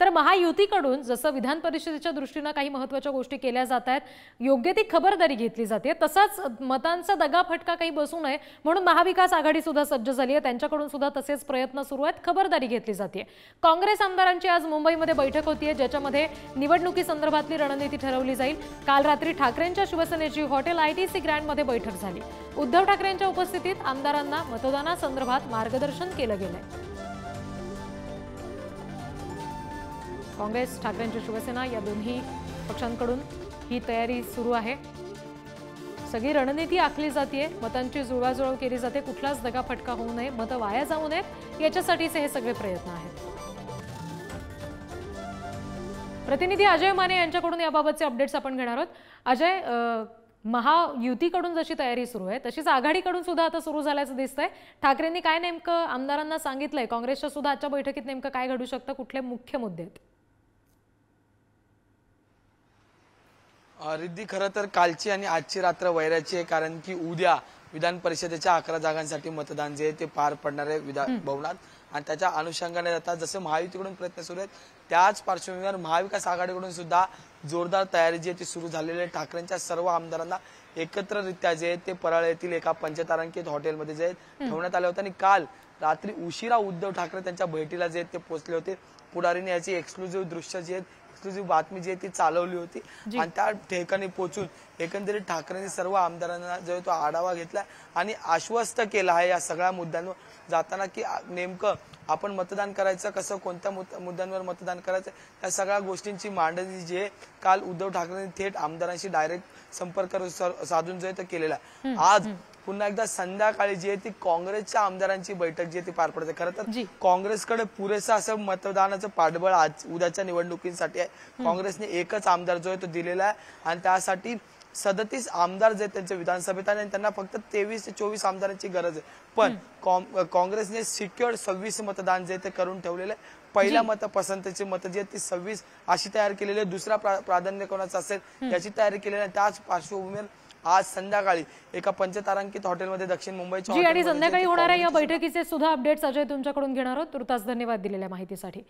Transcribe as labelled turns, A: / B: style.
A: तर महायुतीकडून जसं विधान परिषदेच्या दृष्टीने काही महत्त्वाच्या गोष्टी केल्या जात आहेत, योग्य ती खबरदारी घेतली जाते, तसाच मतांचा दगाफटका काही बसू नये म्हणून महाविकास आघाडी सुद्धा सज्ज झाली आहे। त्यांच्याकडून सुद्धा तसेच प्रयत्न सुरू आहेत, खबरदारी घेतली जाते। काँग्रेस आमदारांची आज मुंबईमध्ये बैठक होतीये, ज्याच्यामध्ये निवडणुकी संदर्भातली रणनीती ठरवली जाईल। काल रात्री ठाकरेंच्या शिवसेनेची हॉटेल ITC ग्रँड मध्ये बैठक झाली। उद्धव ठाकरेंच्या उपस्थितीत आमदारांना मतदानासंदर्भात मार्गदर्शन केलं गेलंय। काँग्रेस, ठाकरेंची शिवसेना या दोन्ही पक्षांकडून ही तयारी सुरू आहे। सगळी रणनीती आखली जाते, मतांची जुळवाजुळव केली जाते, कुठलाच दगाफटका होऊ नये, मतं वाया जाऊ नयेत याच्यासाठीचे हे सगळे प्रयत्न आहेत। प्रतिनिधी अजय माने यांच्याकडून याबाबतचे अपडेट्स आपण घेणार आहोत। अजय, महायुतीकडून जशी तयारी सुरू आहे तशीच आघाडीकडून सुद्धा आता सुरू झाल्याचं दिसतंय। ठाकरेंनी काय नेमकं आमदारांना सांगितलंय? काँग्रेसच्या सुद्धा आजच्या बैठकीत नेमकं काय घडू शकतं? कुठले मुख्य मुद्दे आहेत?
B: रिद्धी, खरं तर कालची आणि आजची रात्र वैराची आहे, कारण की उद्या विधान परिषदेच्या 11 जागांसाठी मतदान जे ते पार पडणार आहे विधान भवनात, आणि त्याच्या अनुषंगाने आता जसं महायुतीकडून प्रयत्न सुरू आहेत त्याच पार्श्वभूमीवर महाविकास आघाडीकडून सुद्धा जोरदार तयारी जी आहे ती सुरू झालेली आहे। ठाकरेंच्या सर्व आमदारांना एकत्ररित्या जे ते परळ येथील एका पंचतारांकित हॉटेलमध्ये जे ठेवण्यात आले होते, आणि काल रात्री उशिरा उद्धव ठाकरे त्यांच्या भेटीला जे ते पोहोचले होते। पुढारीने याची एक्सक्लुझिव्ह दृश्य जे एक्सक्लुझिव्ह बातमी जी आहे ती चालवली होती, आणि त्या ठिकाणी पोहोचून एकंदरीत ठाकरेंनी सर्व आमदारांना जो तो आढावा घेतला आणि आश्वस्त केलं आहे या सगळ्या मुद्द्यांवर जाताना की नेमकं आपण मतदान करायचं कसं, कोणत्या मुद्द्यांवर मतदान करायचं, या सगळ्या गोष्टींची मांडणी जी आहे काल उद्धव ठाकरेंनी थेट आमदारांशी डायरेक्ट संपर्क साधून जो आहे केलेला आहे। आज पुन्हा एकदा संध्याकाळी जी आहे ती काँग्रेसच्या आमदारांची बैठक जी आहे ती पार पडते। खरं तर काँग्रेसकडे पुरेसं असं मतदानाचं पाठबळ आज उद्याच्या निवडणुकीसाठी आहे। काँग्रेसने एकच आमदार जो आहे तो दिलेला आहे, आणि त्यासाठी 37 आमदार जे त्यांच्या विधानसभेत आणि त्यांना फक्त 23 ते 24 आमदारांची गरज आहे। पण काँग्रेसने सिक्युअर्ड 26 मतदान जे ते करून ठेवलेले आहे। पहिल्या मतपसंतीची मतं जी आहेत ती 26 अशी तयार केलेली आहे, दुसरा प्राधान्य कोणाचं असेल याची तयारी केलेली आहे। त्याच पार्श्वभूमीवर आज संध्याकाळी एका पंचतारांकित हॉटेलमध्ये दक्षिण मुंबईच्या
A: आणि संध्याकाळी होणाऱ्या या बैठकीचे सुद्धा अपडेट्स अजय तुमच्याकडून घेणार आहोत। तुर्तास धन्यवाद दिलेल्या माहितीसाठी।